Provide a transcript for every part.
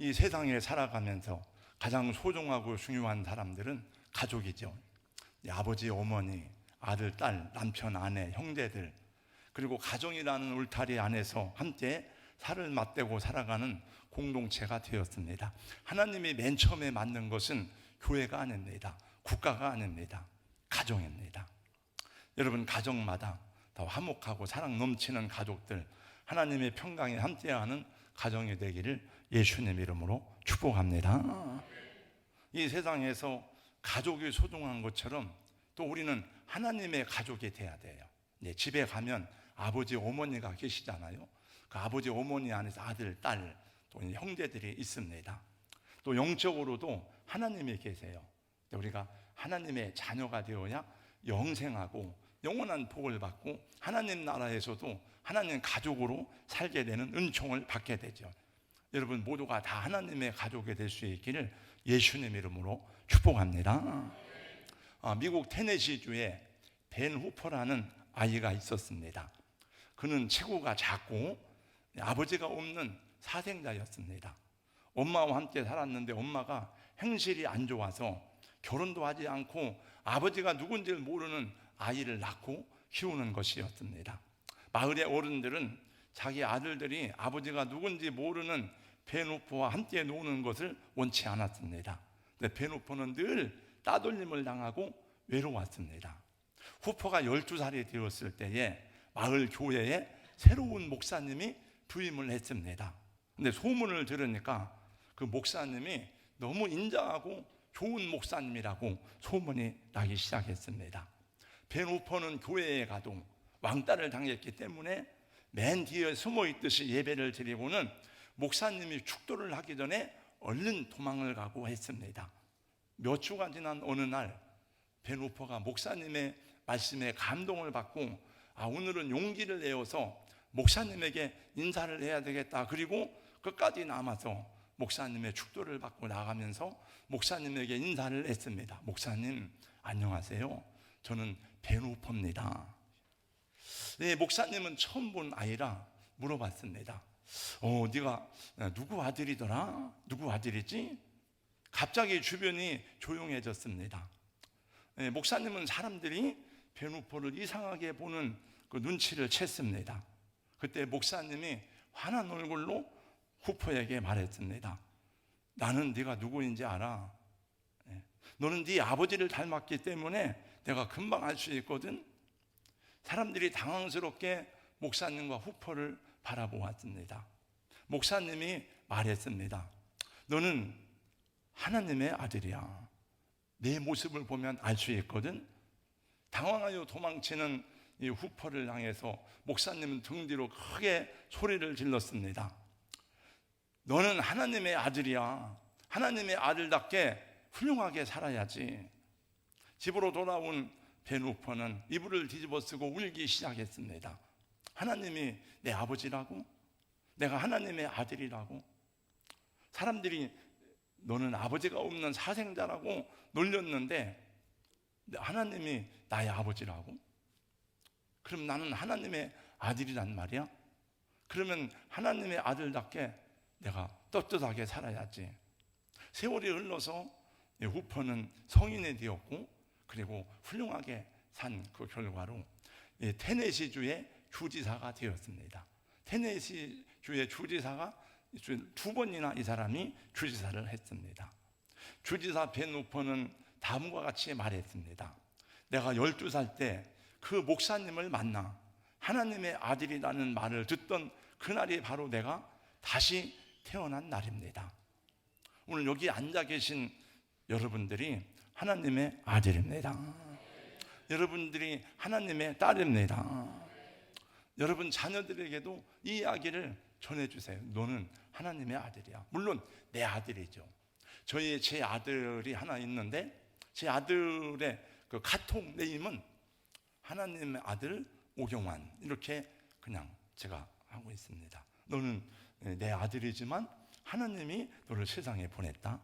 이 세상에 살아가면서 가장 소중하고 중요한 사람들은 가족이죠. 아버지, 어머니, 아들, 딸, 남편, 아내, 형제들, 그리고 가정이라는 울타리 안에서 함께 살을 맞대고 살아가는 공동체가 되었습니다. 하나님이 맨 처음에 만든 것은 교회가 아닙니다. 국가가 아닙니다. 가정입니다. 여러분, 가정마다 더 화목하고 사랑 넘치는 가족들, 하나님의 평강에 함께하는 가정이 되기를 예수님 이름으로 축복합니다. 이 세상에서 가족이 소중한 것처럼 또 우리는 하나님의 가족이 돼야 돼요. 집에 가면 아버지, 어머니가 계시잖아요. 그 아버지, 어머니 안에서 아들, 딸, 또 형제들이 있습니다. 또 영적으로도 하나님이 계세요. 우리가 하나님의 자녀가 되어야 영생하고 영원한 복을 받고 하나님 나라에서도 하나님 가족으로 살게 되는 은총을 받게 되죠. 여러분 모두가 다 하나님의 가족이 될 수 있기를 예수님 이름으로 축복합니다. 미국 테네시주에 벤 후퍼라는 아이가 있었습니다. 그는 체구가 작고 아버지가 없는 사생자였습니다. 엄마와 함께 살았는데 엄마가 행실이 안 좋아서 결혼도 하지 않고 아버지가 누군지를 모르는 아이를 낳고 키우는 것이었습니다. 마을의 어른들은 자기 아들들이 아버지가 누군지 모르는 벤 후퍼와 함께 노는 것을 원치 않았습니다. 근데 벤 후퍼는 늘 따돌림을 당하고 외로웠습니다. 후퍼가 12살이 되었을 때에 마을 교회에 새로운 목사님이 부임을 했습니다. 근데 소문을 들으니까 그 목사님이 너무 인자하고 좋은 목사님이라고 소문이 나기 시작했습니다. 벤 후퍼는 교회에 가도 왕따를 당했기 때문에 맨 뒤에 숨어 있듯이 예배를 드리고는 목사님이 축도를 하기 전에 얼른 도망을 가고 했습니다. 몇 주가 지난 어느 날 벤 후퍼가 목사님의 말씀에 감동을 받고 오늘은 용기를 내어서 목사님에게 인사를 해야 되겠다. 그리고 끝까지 남아서 목사님의 축도를 받고 나가면서 목사님에게 인사를 했습니다. 목사님 안녕하세요. 저는 벤 후퍼입니다. 네, 목사님은 처음 본 아이라 물어봤습니다. 네가 누구 아들이더라? 누구 아들이지? 갑자기 주변이 조용해졌습니다. 네, 목사님은 사람들이 벤 후퍼를 이상하게 보는 그 눈치를 챘습니다. 그때 목사님이 환한 얼굴로 후퍼에게 말했습니다. 나는 네가 누구인지 알아. 너는 네 아버지를 닮았기 때문에 내가 금방 알 수 있거든. 사람들이 당황스럽게 목사님과 후퍼를 바라보았습니다. 목사님이 말했습니다. 너는 하나님의 아들이야. 내 모습을 보면 알 수 있거든. 당황하여 도망치는 이 후퍼를 향해서 목사님은 등 뒤로 크게 소리를 질렀습니다. 너는 하나님의 아들이야. 하나님의 아들답게 훌륭하게 살아야지. 집으로 돌아온 벤 후퍼는 이불을 뒤집어 쓰고 울기 시작했습니다. 하나님이 내 아버지라고? 내가 하나님의 아들이라고? 사람들이 너는 아버지가 없는 사생자라고 놀렸는데 하나님이 나의 아버지라고? 그럼 나는 하나님의 아들이란 말이야? 그러면 하나님의 아들답게 내가 떳떳하게 살아야지. 세월이 흘러서 후퍼는 성인이 되었고 그리고 훌륭하게 산 그 결과로 테네시주의 주지사가 되었습니다. 테네시주의 주지사가 2번이나 이 사람이 주지사를 했습니다. 주지사 벤 후퍼는 다음과 같이 말했습니다. 내가 12살 때 그 목사님을 만나 하나님의 아들이라는 말을 듣던 그날이 바로 내가 다시 태어난 날입니다. 오늘 여기 앉아 계신 여러분들이 하나님의 아들입니다. 여러분들이 하나님의 딸입니다. 여러분 자녀들에게도 이 이야기를 전해주세요. 너는 하나님의 아들이야. 물론 내 아들이죠. 제 아들이 하나 있는데 제 아들의 그 카톡 네임은 하나님의 아들 오경환 이렇게 그냥 제가 하고 있습니다. 너는 내 아들이지만 하나님이 너를 세상에 보냈다.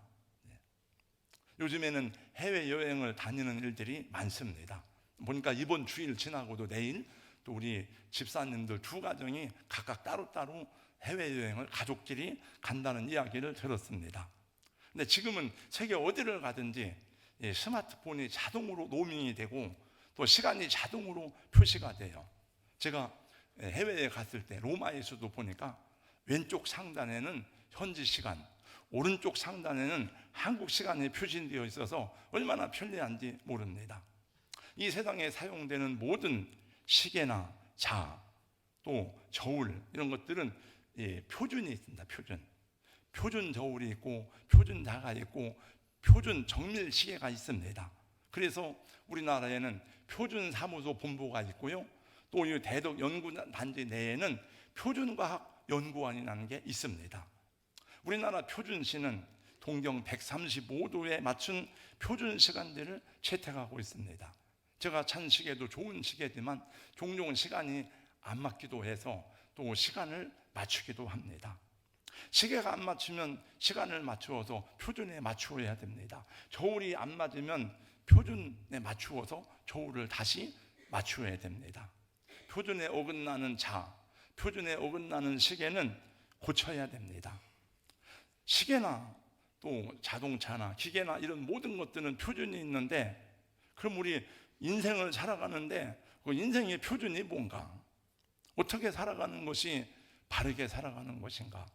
요즘에는 해외여행을 다니는 일들이 많습니다. 보니까 이번 주일 지나고도 내일 또 우리 집사님들 2가정이 각각 따로따로 해외여행을 가족끼리 간다는 이야기를 들었습니다. 근데 지금은 세계 어디를 가든지 스마트폰이 자동으로 노밍이 되고 또 시간이 자동으로 표시가 돼요. 제가 해외에 갔을 때 로마에서도 보니까 왼쪽 상단에는 현지 시간, 오른쪽 상단에는 한국 시간이 표시되어 있어서 얼마나 편리한지 모릅니다. 이 세상에 사용되는 모든 시계나 자, 또 저울 이런 것들은 표준이 있습니다. 표준 저울이 있고 표준 자가 있고 표준 정밀 시계가 있습니다. 그래서 우리나라에는 표준 사무소 본부가 있고요, 또 이 대덕 연구단지 내에는 표준과학 연구원이라는 게 있습니다. 우리나라 표준시는 동경 135도에 맞춘 표준 시간대를 채택하고 있습니다. 제가 찬 시계도 좋은 시계지만 종종 시간이 안 맞기도 해서 또 시간을 맞추기도 합니다. 시계가 안 맞추면 시간을 맞추어서 표준에 맞추어야 됩니다. 저울이 안 맞으면 표준에 맞추어서 저울을 다시 맞추어야 됩니다. 표준에 어긋나는 자, 표준에 어긋나는 시계는 고쳐야 됩니다. 시계나 또 자동차나 기계나 이런 모든 것들은 표준이 있는데, 그럼 우리 인생을 살아가는데 그 인생의 표준이 뭔가? 어떻게 살아가는 것이 바르게 살아가는 것인가?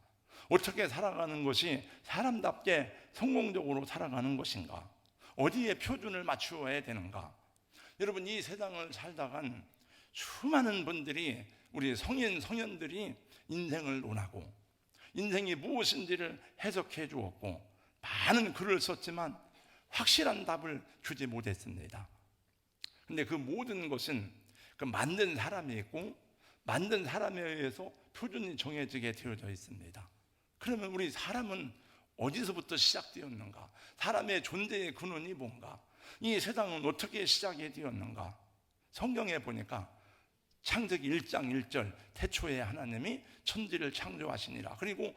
어떻게 살아가는 것이 사람답게 성공적으로 살아가는 것인가? 어디에 표준을 맞추어야 되는가? 여러분, 이 세상을 살다간 수많은 분들이, 우리 성현들이 인생을 논하고 인생이 무엇인지를 해석해 주었고 많은 글을 썼지만 확실한 답을 주지 못했습니다. 근데 그 모든 것은 그 만든 사람이 있고 만든 사람에 의해서 표준이 정해지게 되어져 있습니다. 그러면 우리 사람은 어디서부터 시작되었는가? 사람의 존재의 근원이 뭔가? 이 세상은 어떻게 시작이 되었는가? 성경에 보니까 창세기 1장 1절 태초에 하나님이 천지를 창조하시니라. 그리고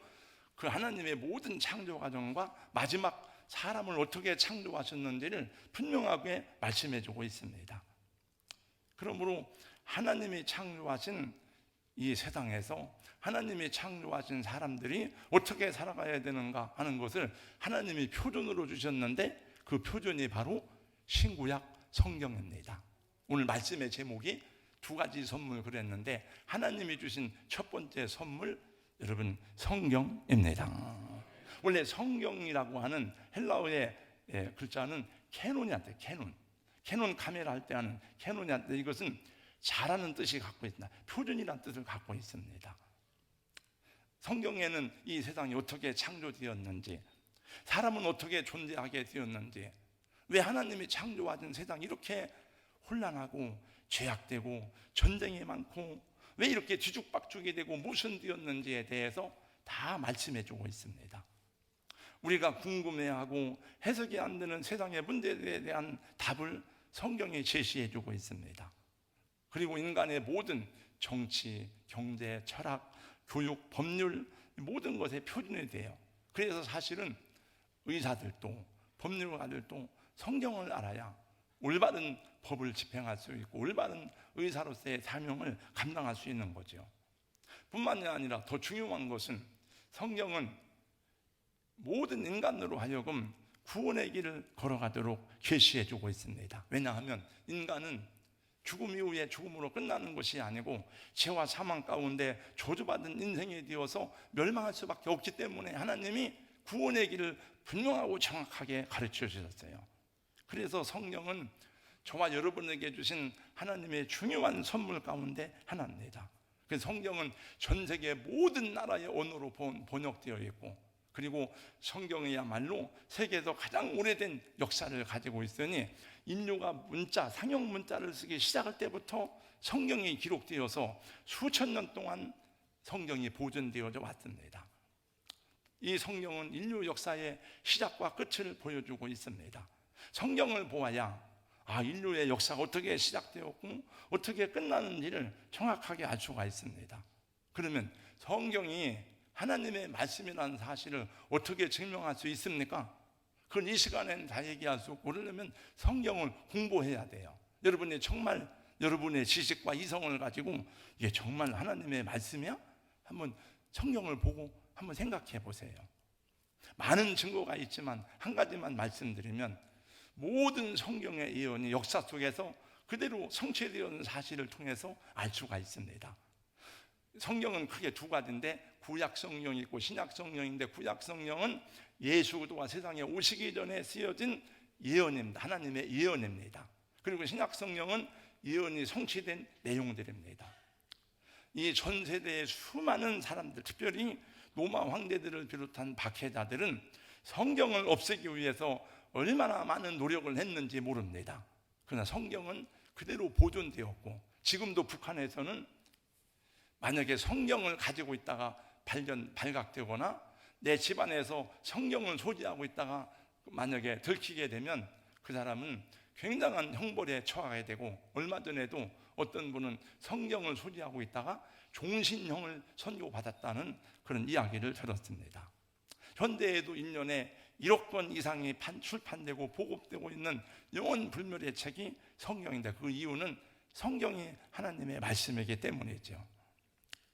그 하나님의 모든 창조 과정과 마지막 사람을 어떻게 창조하셨는지를 분명하게 말씀해 주고 있습니다. 그러므로 하나님이 창조하신 이 세상에서 하나님이 창조하신 사람들이 어떻게 살아가야 되는가 하는 것을 하나님이 표준으로 주셨는데, 그 표준이 바로 신구약 성경입니다. 오늘 말씀의 제목이 두 가지 선물 그랬는데, 하나님이 주신 첫 번째 선물, 여러분, 성경입니다. 원래 성경이라고 하는 헬라어의 글자는 캐논이한테, 캐논 카메라 할 때 하는 캐논이한테, 이것은 잘하는 뜻이 갖고 있다, 표준이라는 뜻을 갖고 있습니다. 성경에는 이 세상이 어떻게 창조되었는지, 사람은 어떻게 존재하게 되었는지, 왜 하나님이 창조하신 세상이 이렇게 혼란하고 죄악되고 전쟁이 많고 왜 이렇게 뒤죽박죽이 되고 무슨 되었는지에 대해서 다 말씀해 주고 있습니다. 우리가 궁금해하고 해석이 안 되는 세상의 문제에 대한 답을 성경이 제시해 주고 있습니다. 그리고 인간의 모든 정치, 경제, 철학, 교육, 법률 모든 것에 표준이 돼요. 그래서 사실은 의사들도 법률가들도 성경을 알아야 올바른 법을 집행할 수 있고 올바른 의사로서의 사명을 감당할 수 있는 거죠. 뿐만이 아니라 더 중요한 것은 성경은 모든 인간으로 하여금 구원의 길을 걸어가도록 계시해 주고 있습니다. 왜냐하면 인간은 죽음 이후에 죽음으로 끝나는 것이 아니고 죄와 사망 가운데 저주받은 인생이 되어서 멸망할 수밖에 없기 때문에 하나님이 구원의 길을 분명하고 정확하게 가르쳐 주셨어요. 그래서 성경은 저와 여러분에게 주신 하나님의 중요한 선물 가운데 하나입니다. 그래서 성경은 전 세계 모든 나라의 언어로 번역되어 있고, 그리고 성경이야말로 세계에서 가장 오래된 역사를 가지고 있으니 인류가 문자, 상형 문자를 쓰기 시작할 때부터 성경이 기록되어서 수천 년 동안 성경이 보존되어져 왔습니다. 이 성경은 인류 역사의 시작과 끝을 보여주고 있습니다. 성경을 보아야 인류의 역사가 어떻게 시작되었고 어떻게 끝나는지를 정확하게 알 수가 있습니다. 그러면 성경이 하나님의 말씀이라는 사실을 어떻게 증명할 수 있습니까? 그건 이 시간에는 다 얘기할 수 없고, 그러려면 성경을 공부해야 돼요. 여러분이 정말 여러분의 지식과 이성을 가지고 이게 정말 하나님의 말씀이야? 한번 성경을 보고 한번 생각해 보세요. 많은 증거가 있지만 한 가지만 말씀드리면, 모든 성경의 예언이 역사 속에서 그대로 성취되는 사실을 통해서 알 수가 있습니다. 성경은 크게 두 가지인데, 구약 성경이 있고 신약 성경인데, 구약 성경은 예수 그리스도가 세상에 오시기 전에 쓰여진 예언입니다. 하나님의 예언입니다. 그리고 신약 성경은 예언이 성취된 내용들입니다. 이 전 세대의 수많은 사람들, 특별히 로마 황제들을 비롯한 박해자들은 성경을 없애기 위해서 얼마나 많은 노력을 했는지 모릅니다. 그러나 성경은 그대로 보존되었고, 지금도 북한에서는 만약에 성경을 가지고 있다가 발각되거나 내 집안에서 성경을 소지하고 있다가 만약에 들키게 되면 그 사람은 굉장한 형벌에 처하게 되고, 얼마 전에도 어떤 분은 성경을 소지하고 있다가 종신형을 선고받았다는 그런 이야기를 들었습니다. 현대에도 1년에 1억 권 이상이 출판되고 보급되고 있는 영원 불멸의 책이 성경인데, 그 이유는 성경이 하나님의 말씀이기 때문이죠.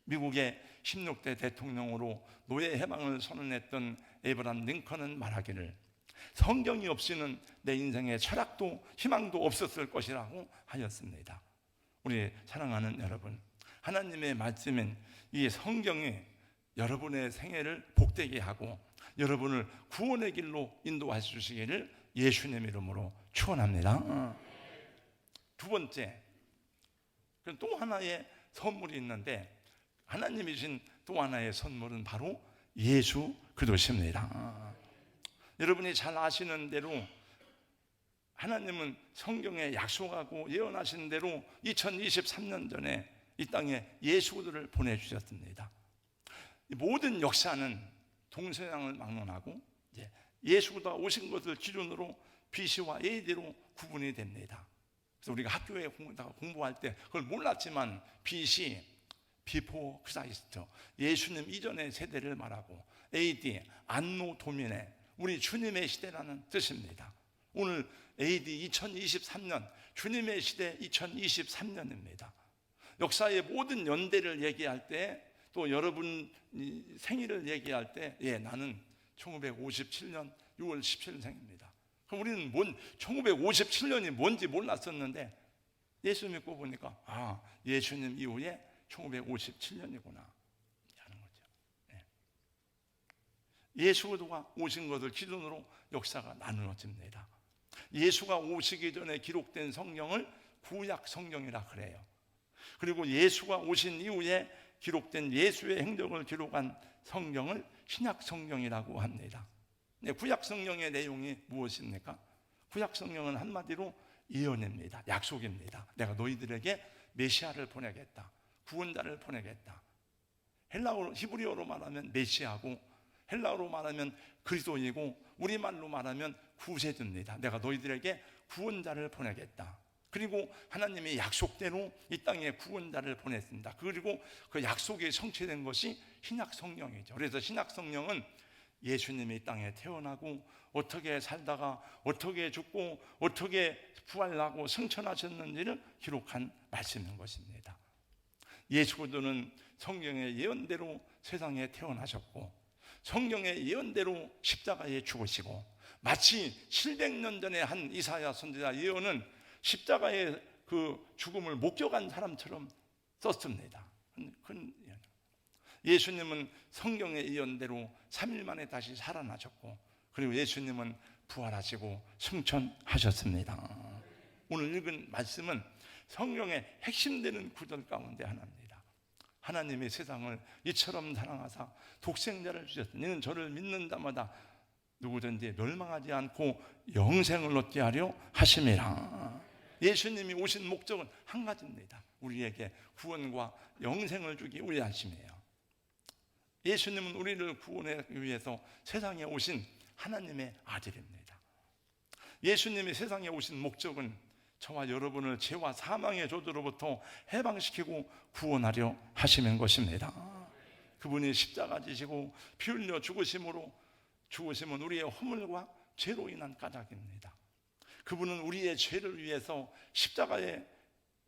미국의 16대 대통령으로 노예 해방을 선언했던 에이브라함 링컨은 말하기를, 성경이 없이는 내 인생에 철학도 희망도 없었을 것이라고 하였습니다. 우리 사랑하는 여러분, 하나님의 말씀인 이 성경이 여러분의 생애를 복되게 하고 여러분을 구원의 길로 인도해 주시기를 예수님 이름으로 축원합니다. 두 번째, 또 하나의 선물이 있는데, 하나님이 주신 또 하나의 선물은 바로 예수 그리스도십니다. 여러분이 잘 아시는 대로 하나님은 성경에 약속하고 예언하신 대로 2023년 전에 이 땅에 예수 그리스도를 보내주셨습니다. 모든 역사는 동서양을 막론하고 예수 그리스도가 오신 것을 기준으로 BC와 AD로 구분이 됩니다. 그래서 우리가 학교에 공부할 때 그걸 몰랐지만 BC, Before Christ, 예수님 이전의 세대를 말하고, AD, 안노 도미네, 우리 주님의 시대라는 뜻입니다. 오늘 AD 2023년, 주님의 시대 2023년입니다. 역사의 모든 연대를 얘기할 때, 또 여러분 생일을 얘기할 때, 나는 1957년 6월 17일생입니다. 그럼 우리는 1957년이 뭔지 몰랐었는데, 예수 믿고 보니까 예수님 이후에 1957년이구나 하는 거죠. 예수 그리스도가 오신 것을 기준으로 역사가 나누어집니다. 예수가 오시기 전에 기록된 성경을 구약 성경이라 그래요. 그리고 예수가 오신 이후에 기록된 예수의 행적을 기록한 성경을 신약 성경이라고 합니다. 구약 성경의 내용이 무엇입니까? 구약 성경은 한마디로 예언입니다. 약속입니다. 내가 너희들에게 메시아를 보내겠다, 구원자를 보내겠다. 헬라어로, 히브리어로 말하면 메시아고, 헬라어로 말하면 그리스도이고, 우리말로 말하면 구세주입니다. 내가 너희들에게 구원자를 보내겠다. 그리고 하나님의 약속대로 이 땅에 구원자를 보냈습니다. 그리고 그 약속이 성취된 것이 신약 성경이죠. 그래서 신약 성경은 예수님이 이 땅에 태어나고 어떻게 살다가 어떻게 죽고 어떻게 부활하고 승천하셨는지를 기록한 말씀인 것입니다. 예수 그리스도는 성경의 예언대로 세상에 태어나셨고, 성경의 예언대로 십자가에 죽으시고, 마치 700년 전에 한 이사야 선지자 예언은 십자가의 그 죽음을 목격한 사람처럼 썼습니다. 예수님은 성경의 예언대로 3일 만에 다시 살아나셨고, 그리고 예수님은 부활하시고 승천하셨습니다. 오늘 읽은 말씀은 성경의 핵심되는 구절 가운데 하나입니다. 하나님이 세상을 이처럼 사랑하사 독생자를 주셨으니 이는 저를 믿는 자마다 누구든지 멸망하지 않고 영생을 얻게 하려 하심이라. 예수님이 오신 목적은 한 가지입니다. 우리에게 구원과 영생을 주기 위하심이에요. 예수님은 우리를 구원하기 위해서 세상에 오신 하나님의 아들입니다. 예수님이 세상에 오신 목적은 저와 여러분을 죄와 사망의 조주로부터 해방시키고 구원하려 하시는 것입니다. 그분이 십자가 지시고 피 흘려 죽으심은 우리의 허물과 죄로 인한 까닭입니다. 그분은 우리의 죄를 위해서 십자가에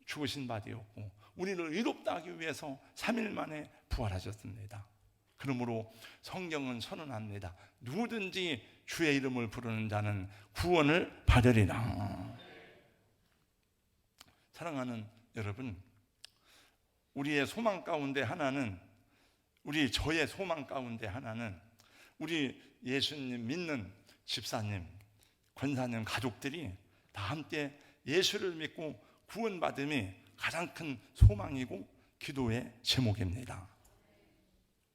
죽으신 바 되었고, 우리를 의롭다 하기 위해서 3일 만에 부활하셨습니다. 그러므로 성경은 선언합니다. 누구든지 주의 이름을 부르는 자는 구원을 받으리라. 사랑하는 여러분, 우리의 소망 가운데 하나는, 저의 소망 가운데 하나는 우리 예수님 믿는 집사님, 권사님 가족들이 다 함께 예수를 믿고 구원받음이 가장 큰 소망이고 기도의 제목입니다.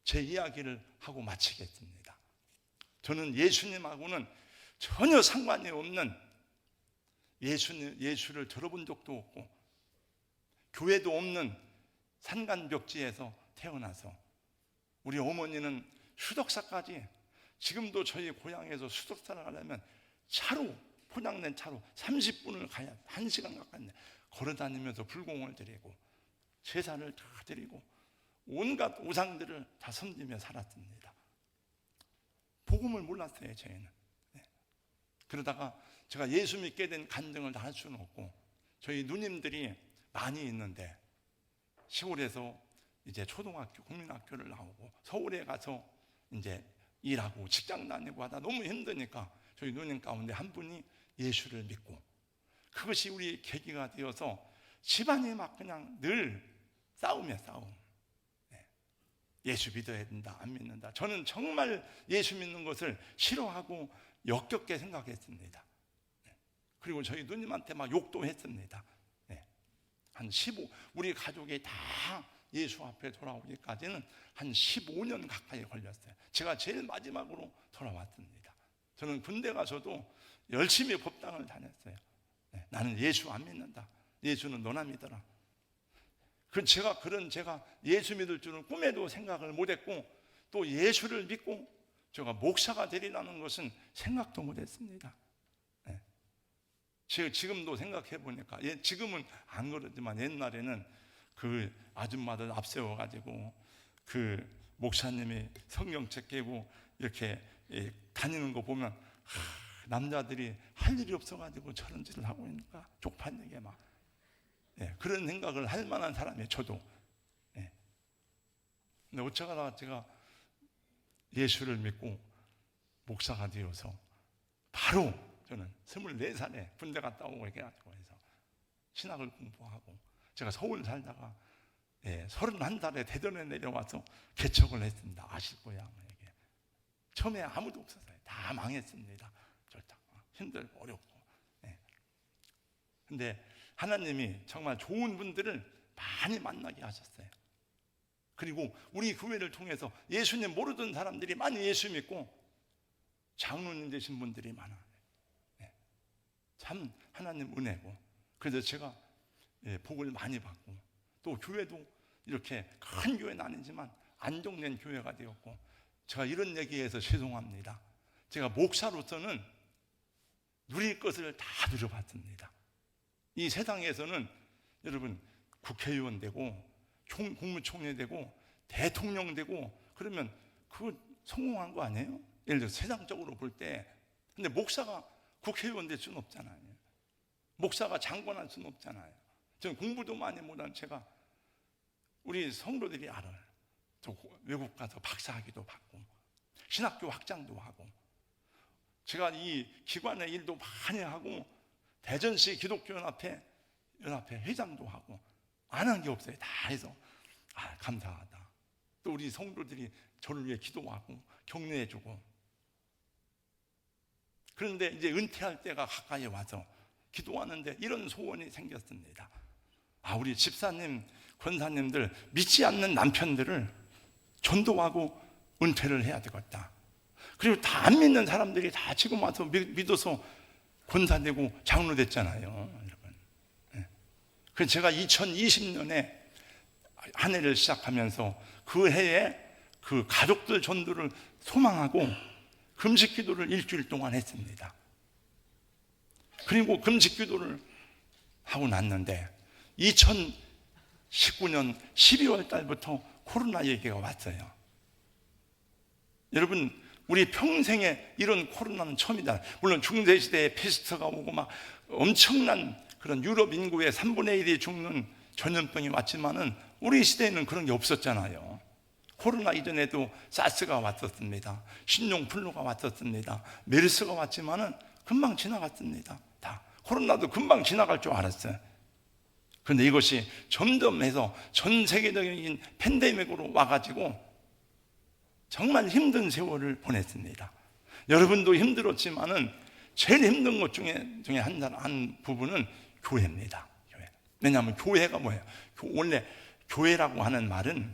제 이야기를 하고 마치겠습니다. 저는 예수님하고는 전혀 상관이 없는, 예수를 들어본 적도 없고 교회도 없는 산간벽지에서 태어나서, 우리 어머니는 수덕사까지, 지금도 저희 고향에서 수덕사를 가려면 차로, 포장된 차로 30분을 가야 1시간 가까이 걸어다니면서 불공을 드리고 제사를 다 드리고 온갖 우상들을 다 섬기며 살았습니다. 복음을 몰랐어요, 저희는. 그러다가 제가 예수 믿게 된 간증을 다 할 수는 없고, 저희 누님들이 많이 있는데 시골에서 이제 초등학교, 국민학교를 나오고 서울에 가서 이제 일하고 직장 다니고 하다 너무 힘드니까 저희 누님 가운데 한 분이 예수를 믿고, 그것이 우리 계기가 되어서 집안이 막 그냥 늘 싸움. 예수 믿어야 된다, 안 믿는다. 저는 정말 예수 믿는 것을 싫어하고 역겹게 생각했습니다. 그리고 저희 누님한테 막 욕도 했습니다. 한 15, 우리 가족이 다 예수 앞에 돌아오기까지는 한 15년 가까이 걸렸어요. 제가 제일 마지막으로 돌아왔습니다. 저는 군대 가서도 열심히 법당을 다녔어요. 나는 예수 안 믿는다. 예수는 너나 믿어라. 제가 예수 믿을 줄은 꿈에도 생각을 못했고, 또 예수를 믿고 제가 목사가 되리라는 것은 생각도 못했습니다. 지금도 생각해 보니까, 지금은 안 그러지만 옛날에는 그 아줌마들 앞세워 가지고 그 목사님이 성경책 깨고 이렇게 다니는 거 보면, 남자들이 할 일이 없어 가지고 저런 짓을 하고 있는가, 쪽팔리게 막 그런 생각을 할 만한 사람이에요, 저도. 근데 어쩌다가 제가 예수를 믿고 목사가 되어서 바로 저는 24살에 군대 갔다 오고 이렇게 해서 신학을 공부하고, 제가 서울 살다가 31살에 대전에 내려와서 개척을 했습니다. 아실 거야. 처음에 아무도 없었어요. 다 망했습니다. 힘들고 어렵고. 근데 하나님이 정말 좋은 분들을 많이 만나게 하셨어요. 그리고 우리 교회를 통해서 예수님 모르던 사람들이 많이 예수 믿고 장로님 되신 분들이 많아요. 참 하나님 은혜고, 그래서 제가 복을 많이 받고, 또 교회도 이렇게 큰 교회는 아니지만 안정된 교회가 되었고, 제가 이런 얘기해서 죄송합니다. 제가 목사로서는 누릴 것을 다 누려봤습니다. 이 세상에서는 여러분 국회의원 되고 국무총리 되고 대통령 되고 그러면 그거 성공한 거 아니에요? 예를 들어 세상적으로 볼 때. 근데 목사가 국회의원 될 수는 없잖아요. 목사가 장관할 수는 없잖아요. 저는 공부도 많이 못한 제가, 우리 성도들이 알아요. 저 외국 가서 박사학위도 받고 신학교 학장도 하고, 제가 이 기관의 일도 많이 하고 대전시 기독교연합회 회장도 하고, 안 한 게 없어요. 다 해서 감사하다. 또 우리 성도들이 저를 위해 기도하고 격려해주고. 그런데 이제 은퇴할 때가 가까이 와서 기도하는데 이런 소원이 생겼습니다. 우리 집사님, 권사님들 믿지 않는 남편들을 전도하고 은퇴를 해야 되겠다. 그리고 다 안 믿는 사람들이 다 지금 와서 믿어서 권사되고 장로 됐잖아요, 여러분. 그래서 제가 2020년에 한 해를 시작하면서 그 해에 그 가족들 전도를 소망하고 금식 기도를 일주일 동안 했습니다. 그리고 금식 기도를 하고 났는데 2019년 12월 달부터 코로나 얘기가 왔어요. 여러분, 우리 평생에 이런 코로나는 처음이다. 물론 중세시대에 페스트가 오고 막 엄청난 그런 유럽 인구의 3분의 1이 죽는 전염병이 왔지만은 우리 시대에는 그런 게 없었잖아요. 코로나 이전에도 사스가 왔었습니다. 신종플루가 왔었습니다. 메르스가 왔지만은 금방 지나갔습니다. 다 코로나도 금방 지나갈 줄 알았어요. 그런데 이것이 점점 해서 전 세계적인 팬데믹으로 와가지고 정말 힘든 세월을 보냈습니다. 여러분도 힘들었지만은 제일 힘든 것 중에 한 부분은 교회입니다. 교회. 왜냐하면 교회가 뭐예요? 원래 교회라고 하는 말은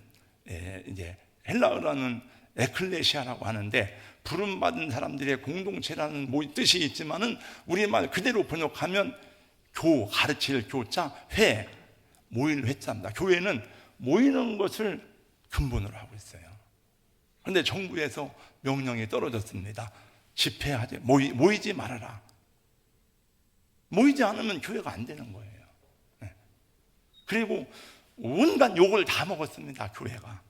이제 헬라어로는 에클레시아라고 하는데 부름받은 사람들의 공동체라는 뜻이 있지만은 우리말 그대로 번역하면 가르칠 교자, 회, 모일 회자입니다. 교회는 모이는 것을 근본으로 하고 있어요. 그런데 정부에서 명령이 떨어졌습니다. 집회하지, 모이지 말아라. 모이지 않으면 교회가 안 되는 거예요. 그리고 온갖 욕을 다 먹었습니다. 교회가.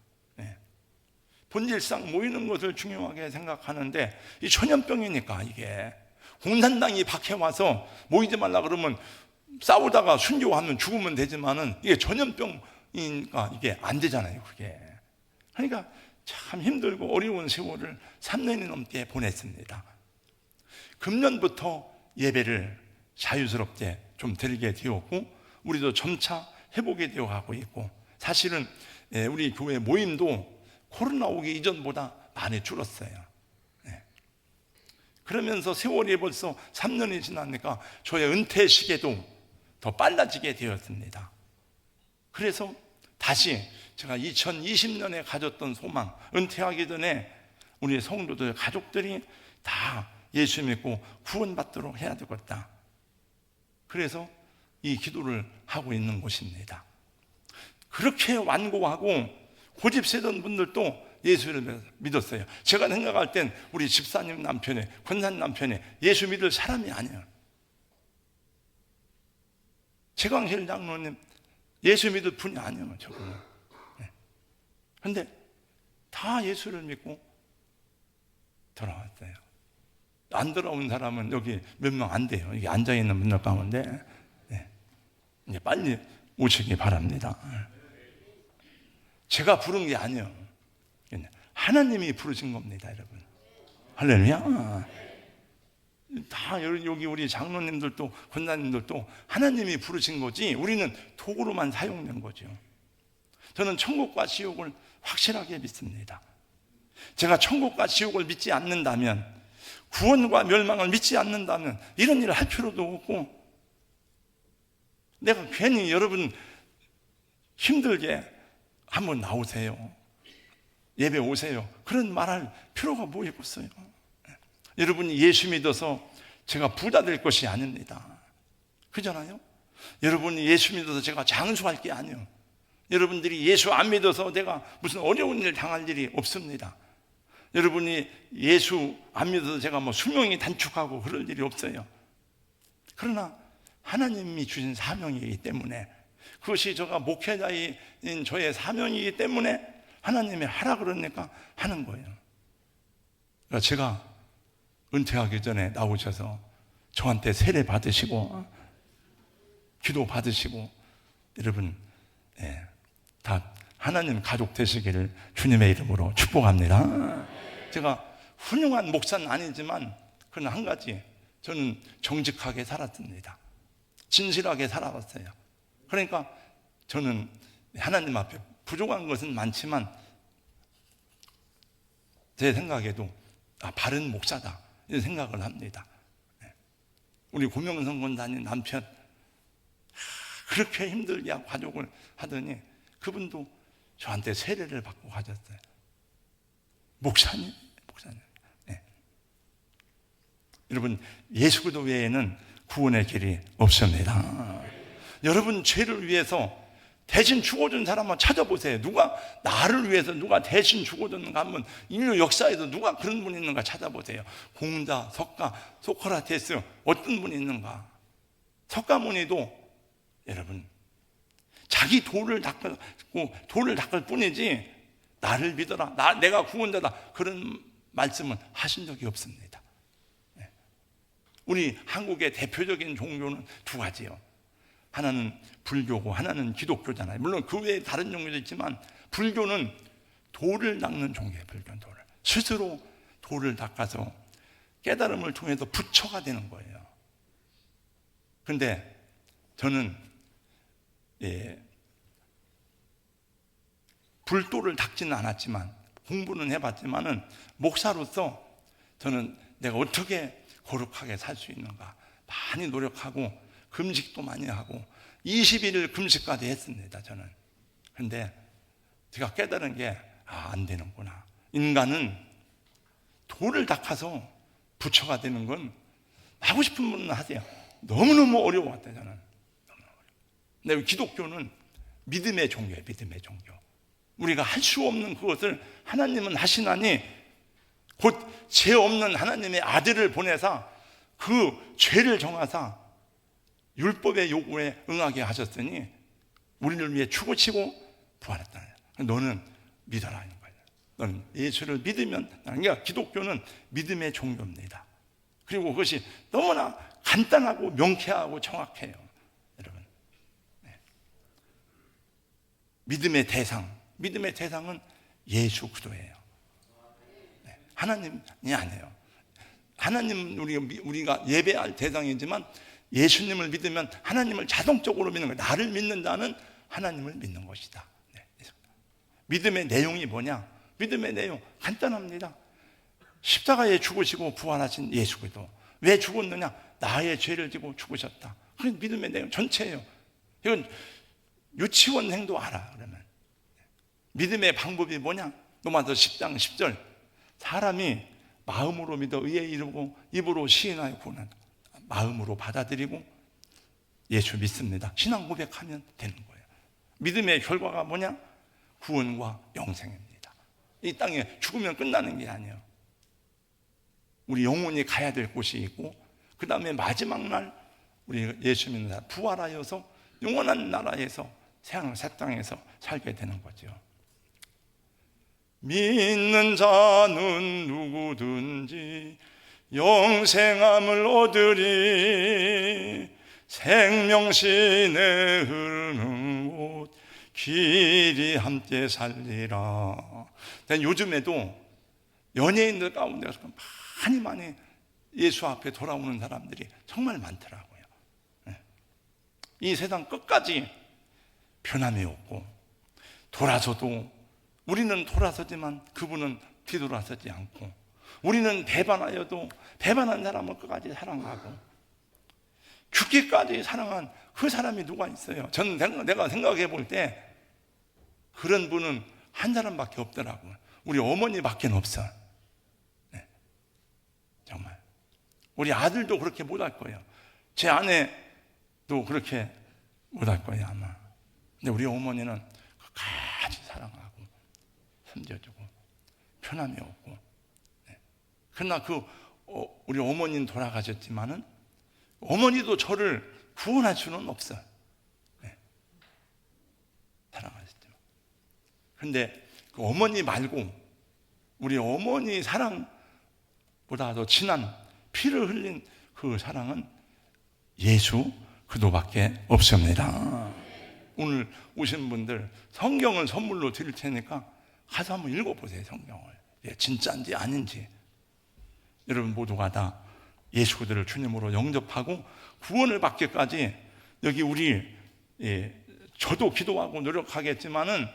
본질상 모이는 것을 중요하게 생각하는데 이 전염병이니까 이게 공산당이 박해와서 모이지 말라 그러면 싸우다가 순교하면 죽으면 되지만은 이게 전염병이니까 이게 안 되잖아요. 그게. 그러니까 참 힘들고 어려운 세월을 3년이 넘게 보냈습니다. 금년부터 예배를 자유스럽게 좀 드리게 되었고 우리도 점차 회복이 되어 가고 있고 사실은 우리 교회 모임도 코로나 오기 이전보다 많이 줄었어요. 그러면서 세월이 벌써 3년이 지나니까 저의 은퇴 시계도 더 빨라지게 되었습니다. 그래서 다시 제가 2020년에 가졌던 소망, 은퇴하기 전에 우리 성도들, 가족들이 다 예수 믿고 구원받도록 해야 되겠다. 그래서 이 기도를 하고 있는 곳입니다. 그렇게 완고하고 고집 세던 분들도 예수를 믿었어요. 제가 생각할 땐 우리 집사님 남편이, 권사님 남편이 예수 믿을 사람이 아니에요. 최광실 장로님 예수 믿을 분이 아니에요. 저분은. 그런데 다 예수를 믿고 돌아왔어요. 안 돌아온 사람은 여기 몇 명 안 돼요. 여기 앉아있는 분들 가운데 이제 빨리 오시기 바랍니다. 제가 부른 게 아니에요. 하나님이 부르신 겁니다, 여러분. 할렐루야. 다 여기 우리 장로님들도 권사님들도 하나님이 부르신 거지 우리는 도구로만 사용된 거죠. 저는 천국과 지옥을 확실하게 믿습니다. 제가 천국과 지옥을 믿지 않는다면, 구원과 멸망을 믿지 않는다면 이런 일을 할 필요도 없고, 내가 괜히 여러분 힘들게 한번 나오세요, 예배 오세요, 그런 말할 필요가 뭐 있겠어요. 여러분이 예수 믿어서 제가 부자 될 것이 아닙니다. 그잖아요. 여러분이 예수 믿어서 제가 장수할 게 아니에요. 여러분들이 예수 안 믿어서 내가 무슨 어려운 일 당할 일이 없습니다. 여러분이 예수 안 믿어서 제가 뭐 수명이 단축하고 그럴 일이 없어요. 그러나 하나님이 주신 사명이기 때문에, 그것이 제가 목회자인 저의 사명이기 때문에 하나님이 하라 그러니까 하는 거예요. 그러니까 제가 은퇴하기 전에 나오셔서 저한테 세례 받으시고 기도 받으시고, 여러분 다 하나님 가족 되시기를 주님의 이름으로 축복합니다. 제가 훌륭한 목사는 아니지만 그건 한 가지, 저는 정직하게 살았습니다. 진실하게 살아왔어요. 그러니까 저는 하나님 앞에 부족한 것은 많지만 제 생각에도 바른 목사다 이런 생각을 합니다. 우리 고명성 권사님 남편 그렇게 힘들게 가족을 하더니 그분도 저한테 세례를 받고 가셨어요. 목사님. 여러분, 예수 그리스도 외에는 구원의 길이 없습니다. 여러분 죄를 위해서 대신 죽어준 사람 한번 찾아보세요. 누가 나를 위해서 누가 대신 죽어줬는가 한번 인류 역사에서 누가 그런 분이 있는가 찾아보세요. 공자, 석가, 소크라테스 어떤 분이 있는가. 석가모니도 여러분 자기 돌을 닦을 뿐이지 나를 믿어라, 내가 구원자다 그런 말씀은 하신 적이 없습니다. 우리 한국의 대표적인 종교는 두 가지요. 하나는 불교고 하나는 기독교잖아요. 물론 그 외에 다른 종교도 있지만 불교는 돌을 닦는 종교예요. 불교는 돌을. 스스로 돌을 닦아서 깨달음을 통해서 부처가 되는 거예요. 그런데 저는 불도를 닦지는 않았지만 공부는 해봤지만은 목사로서 저는 내가 어떻게 거룩하게 살 수 있는가 많이 노력하고 금식도 많이 하고 21일 금식까지 했습니다. 저는. 그런데 제가 깨달은 게 안 되는구나. 인간은 돌을 닦아서 부처가 되는 건 하고 싶은 분은 하세요. 너무너무 어려웠대요. 저는. 근데 기독교는 믿음의 종교예요. 믿음의 종교. 우리가 할 수 없는 그것을 하나님은 하시나니 곧 죄 없는 하나님의 아들을 보내사 그 죄를 정하사 율법의 요구에 응하게 하셨으니 우리를 위해 죽으시고 부활했다. 너는 믿어라 하는 거예요. 너는 예수를 믿으면, 그러니까 기독교는 믿음의 종교입니다. 그리고 그것이 너무나 간단하고 명쾌하고 정확해요. 여러분. 믿음의 대상은 예수 그리스도예요. 하나님이 아니에요. 하나님 우리가 예배할 대상이지만 예수님을 믿으면 하나님을 자동적으로 믿는 거예요. 나를 믿는다는 하나님을 믿는 것이다. 믿음의 내용이 뭐냐? 믿음의 내용 간단합니다. 십자가에 죽으시고 부활하신 예수 그리스도. 왜 죽었느냐? 나의 죄를 지고 죽으셨다. 그게 믿음의 내용 전체예요. 이건 유치원생도 알아. 그러면 믿음의 방법이 뭐냐? 로마서 10장 10절. 사람이 마음으로 믿어 의에 이르고 입으로 시인하여 구원한다. 마음으로 받아들이고 예수 믿습니다. 신앙 고백하면 되는 거예요. 믿음의 결과가 뭐냐? 구원과 영생입니다. 이 땅에 죽으면 끝나는 게 아니에요. 우리 영혼이 가야 될 곳이 있고 그 다음에 마지막 날 우리 예수 믿는 사람 부활하여서 영원한 나라에서 새 땅에서 살게 되는 거죠. 믿는 자는 누구든지 영생함을 얻으리. 생명신에 흐르는 곳 길이 함께 살리라. 요즘에도 연예인들 가운데서 많이 예수 앞에 돌아오는 사람들이 정말 많더라고요. 이 세상 끝까지 변함이 없고 돌아서도 우리는 돌아서지만 그분은 뒤돌아서지 않고, 우리는 배반하여도 배반한 사람을 끝까지 사랑하고 죽기까지 사랑한 그 사람이 누가 있어요? 저는 내가 생각해 볼 때 그런 분은 한 사람밖에 없더라고요. 우리 어머니밖에 없어. 정말 우리 아들도 그렇게 못할 거예요. 제 아내도 그렇게 못할 거예요 아마. 근데 우리 어머니는 끝까지 사랑하고 섬겨주고 편함이 없고. 그러나 우리 어머니는 돌아가셨지만은 어머니도 저를 구원할 수는 없어. 사랑하셨지만. 그런데 그 어머니 말고 우리 어머니 사랑보다 더 진한 피를 흘린 그 사랑은 예수 그도밖에 없습니다. 오늘 오신 분들 성경을 선물로 드릴 테니까 가서 한번 읽어보세요. 성경을. 진짜인지 아닌지. 여러분 모두가 다 예수 그리스도를 주님으로 영접하고 구원을 받기까지 여기 저도 기도하고 노력하겠지만은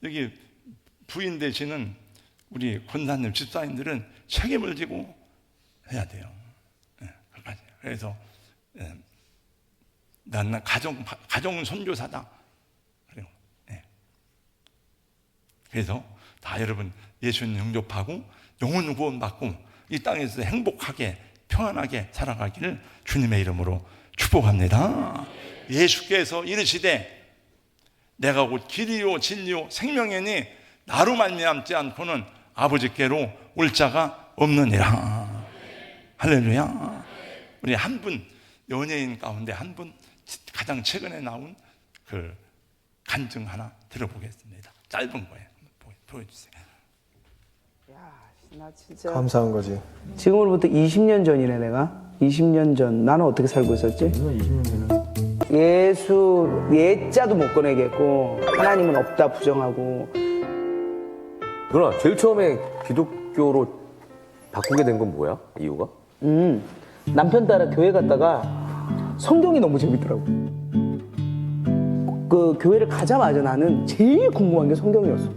여기 부인 되시는 우리 권사님 집사님들은 책임을 지고 해야 돼요. 그래서 나는 가정 선교사다. 그래서 다 여러분 예수님 영접하고 영혼 구원 받고 이 땅에서 행복하게 평안하게 살아가기를 주님의 이름으로 축복합니다. 예수께서 이르시되 내가 곧 길이요 진리요 생명이니 나로 말미암지 않고는 아버지께로 올 자가 없느니라. 할렐루야. 우리 한 분 연예인 가운데 한 분 가장 최근에 나온 그 간증 하나 들어보겠습니다. 짧은 거예요. 보여주세요. 나 진짜 감사한 거지. 지금으로부터 20년 전이네. 내가 20년 전 나는 어떻게 살고 있었지? 20년 전에 예수 예자도 못 꺼내겠고 하나님은 없다 부정하고 누나, 제일 처음에 기독교로 바꾸게 된 건 뭐야? 이유가? 남편 따라 교회 갔다가 성경이 너무 재밌더라고. 그 교회를 가자마자 나는 제일 궁금한 게 성경이었어.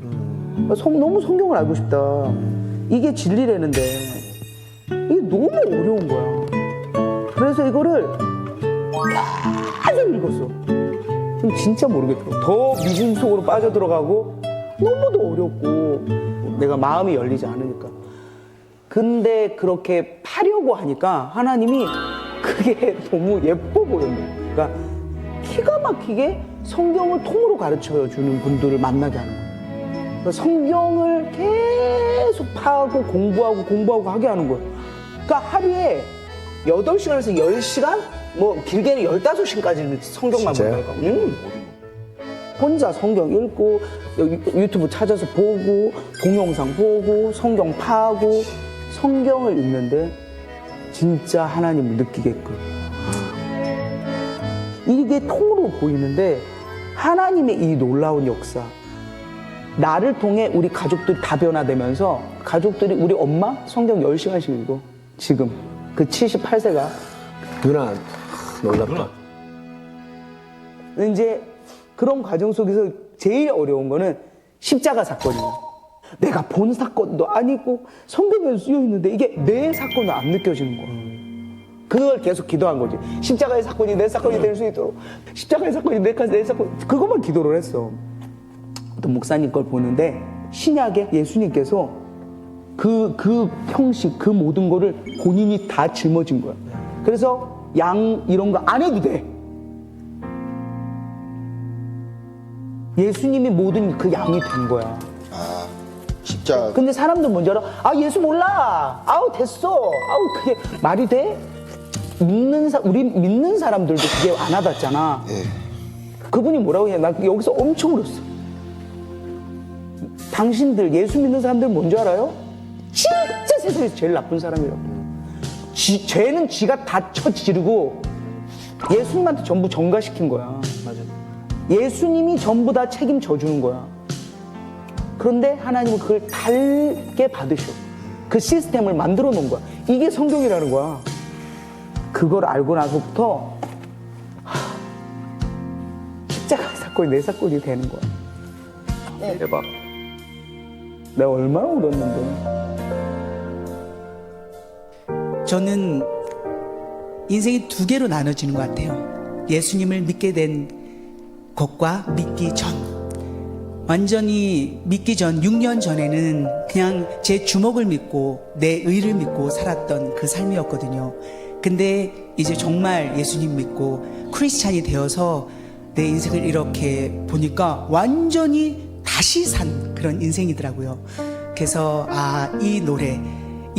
너무 성경을 알고 싶다. 이게 진리라는데 이게 너무 어려운 거야. 그래서 이거를 계속 읽었어. 그럼 진짜 모르겠더라고. 더 미심 속으로 빠져들어가고 너무도 어렵고 내가 마음이 열리지 않으니까. 근데 그렇게 파려고 하니까 하나님이 그게 너무 예뻐 보였는 거야. 그러니까 기가 막히게 성경을 통으로 가르쳐 주는 분들을 만나게 하는 거야. 그러니까 성경을 계속 파고 공부하고 하게 하는 거야. 그러니까 하루에 8시간에서 10시간? 뭐 길게는 15시간까지 성경만 본다니까. 혼자 성경 읽고 유튜브 찾아서 보고 동영상 보고 성경 파고 성경을 읽는데 진짜 하나님을 느끼게끔 이게 통으로 보이는데 하나님의 이 놀라운 역사 나를 통해 우리 가족들이 다 변화되면서 가족들이 우리 엄마 성경 10시간씩 읽어 지금 그 78세가 누나, 놀랍다. 이제 그런 과정 속에서 제일 어려운 거는 십자가 사건이에요. 내가 본 사건도 아니고 성경에 쓰여 있는데 이게 내 사건은 안 느껴지는 거야. 그걸 계속 기도한 거지. 십자가의 사건이 내 사건이 될 수 있도록 십자가의 사건이 내 사건 그것만 기도를 했어. 어떤 목사님 걸 보는데 신약에 예수님께서 그 형식 그 모든 거를 본인이 다 짊어진 거야. 그래서 양 이런 거 안 해도 돼. 예수님이 모든 그 양이 된 거야. 아, 십자가. 근데 사람들 뭔지 알아? 아, 예수 몰라. 아우, 됐어. 아우, 그게 말이 돼? 우리 믿는 사람들도 그게 안 와닿잖아. 예. 그분이 뭐라고 해? 나 여기서 엄청 울었어. 당신들, 예수 믿는 사람들 뭔지 알아요? 진짜 세상에서 제일 나쁜 사람이라고. 죄는 지가 다 쳐지르고 예수님한테 전부 전가시킨 거야. 맞아. 예수님이 전부 다 책임져 주는 거야. 그런데 하나님은 그걸 달게 받으셔. 그 시스템을 만들어 놓은 거야. 이게 성경이라는 거야. 그걸 알고 나서부터 십자가 사건이 내 사건이 되는 거야. 대박. 내가 얼마나 울었는데. 저는 인생이 두 개로 나눠지는 것 같아요. 예수님을 믿게 된 것과 믿기 전. 완전히 믿기 전 6년 전에는 그냥 제 주먹을 믿고 내 의를 믿고 살았던 그 삶이었거든요. 근데 이제 정말 예수님 믿고 크리스찬이 되어서 내 인생을 이렇게 보니까 완전히 다시 산 그런 인생이더라고요. 그래서 이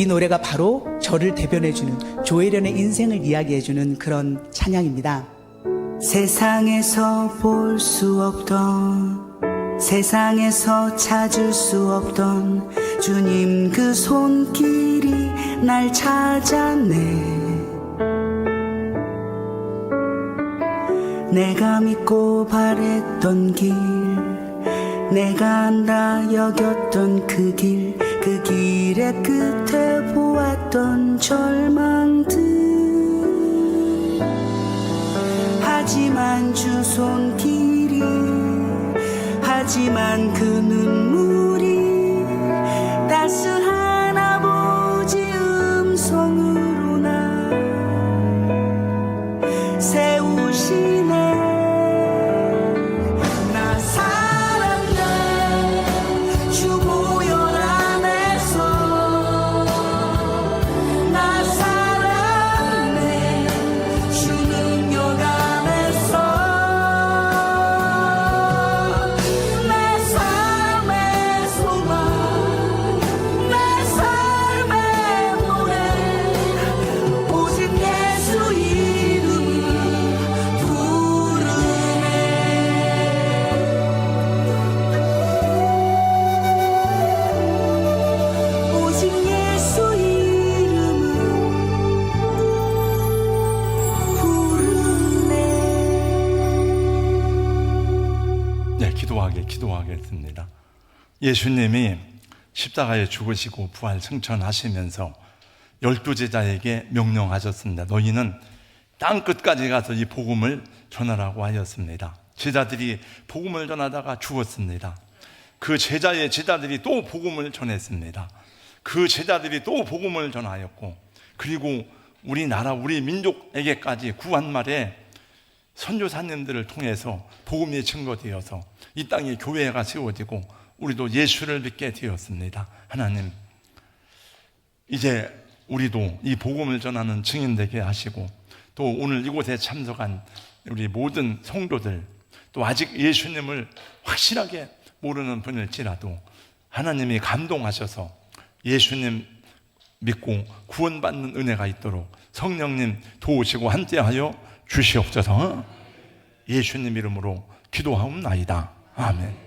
노래가 바로 저를 대변해주는 조혜련의 인생을 이야기해주는 그런 찬양입니다. 세상에서 볼 수 없던, 세상에서 찾을 수 없던 주님 그 손길이 날 찾았네. 내가 믿고 바랬던 길, 내가 안다 여겼던 그 길의 끝에 보았던 절망들. 하지만 주 손길이, 하지만 그 눈물이 따스한 아버지 음성으로 나 세우시네. 나 살았네 주 보혈 안에서. 나 살았네 주 능력 안에서. 내 삶의 소망, 내 삶의 노래, 오직 예수 이름 부르네. 오직 예수 이름을 부르네. 네, 기도하겠습니다. 예수님이 십자가에 죽으시고 부활 승천하시면서 12제자에게 명령하셨습니다. 너희는 땅 끝까지 가서 이 복음을 전하라고 하였습니다. 제자들이 복음을 전하다가 죽었습니다. 그 제자의 제자들이 또 복음을 전했습니다. 그 제자들이 또 복음을 전하였고, 그리고 우리나라 우리 민족에게까지 구한말에 선교사님들을 통해서 복음이 증거되어서 이 땅에 교회가 세워지고 우리도 예수를 믿게 되었습니다. 하나님, 이제 우리도 이 복음을 전하는 증인 되게 하시고, 또 오늘 이곳에 참석한 우리 모든 성도들, 또 아직 예수님을 확실하게 모르는 분일지라도 하나님이 감동하셔서 예수님 믿고 구원받는 은혜가 있도록 성령님 도우시고 함께하여 주시옵소서. 예수님 이름으로 기도하옵나이다. 아멘.